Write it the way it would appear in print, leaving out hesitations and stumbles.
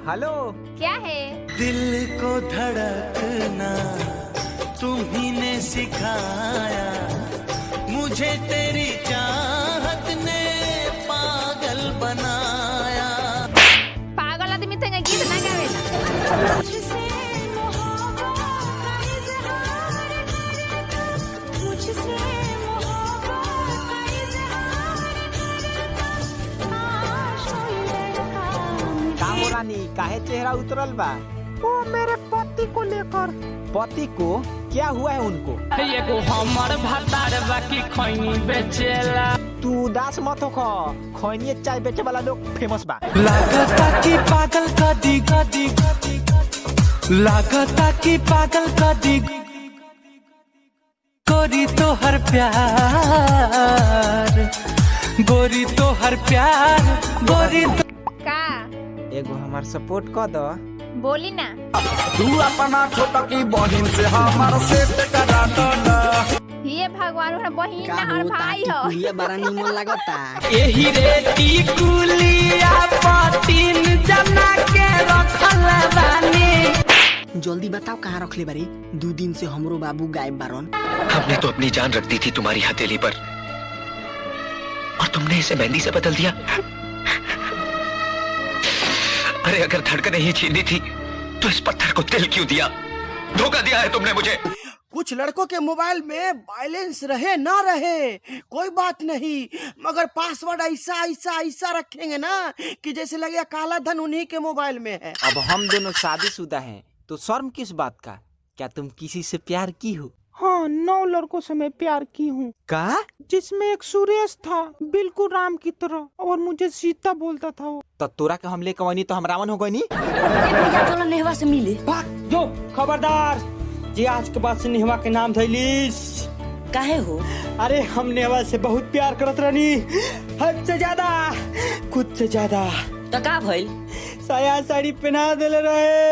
Hello. क्या है? दिल को धड़कना तुम्ही ने सिखाया, मुझे तेरी चाहत ने पागल बनाया। पागल आदमी तो गीत ना गावेला। रानी काहे चेहरा उतरल बा? वो मेरे पति को लेकर। पति को क्या हुआ है उनको? एगो हमर भतार बाकी खैनी बेचेला। तू उदास मत हो, खैनी चाय बेचे वाला लोग फेमस बा। लागता की पागल कदी कदी, लागता की पागल कदी गोरी तो हर प्यार, गोरी तो हर प्यार, गोरी तो का एगो हमार सपोर्ट कर दो। बोली ना। तू अपना छोटा की बहिन से हमार सेट करा दो ना। ये भगवान हमार बहिन ना हमार भाई हो। ये बड़ा निमन लगता। एही रेती कुलिया पतिन जना के रखल बानी। जल्दी बताओ कहाँ रखले बारी? 2 दिन से हमरो बाबू गायब बारन। हमने तो अपनी जान रख दी थी तुम्हारी हथेली पर, और तुमने इसे मेहंदी से बदल दिया। अरे अगर धड़कन ही छीनी थी तो इस पत्थर को दिल क्यों दिया? धोखा दिया है तुमने मुझे। कुछ लड़कों के मोबाइल में बैलेंस रहे ना रहे कोई बात नहीं, मगर पासवर्ड ऐसा ऐसा ऐसा रखेंगे ना कि जैसे लगेगा काला धन उन्हीं के मोबाइल में है। अब हम दोनों शादीशुदा हैं तो शर्म किस बात का? क्या तुम किसी से प्यार की हो? हाँ, 9 लड़कों से मैं प्यार की हूँ। का? जिसमें एक सुरेश था, बिल्कुल राम की तरह, और मुझे सीता बोलता था वो। तो तोरा के हम लेके वनी तो हम रावण हो गई नी? चलो नेहवा से मिले। जो खबरदार जी, आज के बाद से नेहवा के नाम धैलीस। काहे हो? अरे हम नेहवा से बहुत प्यार करत रहनी, हद से ज्यादा, खुद से ज्यादा। तो का भइल? साया साड़ी पहना देले रहे।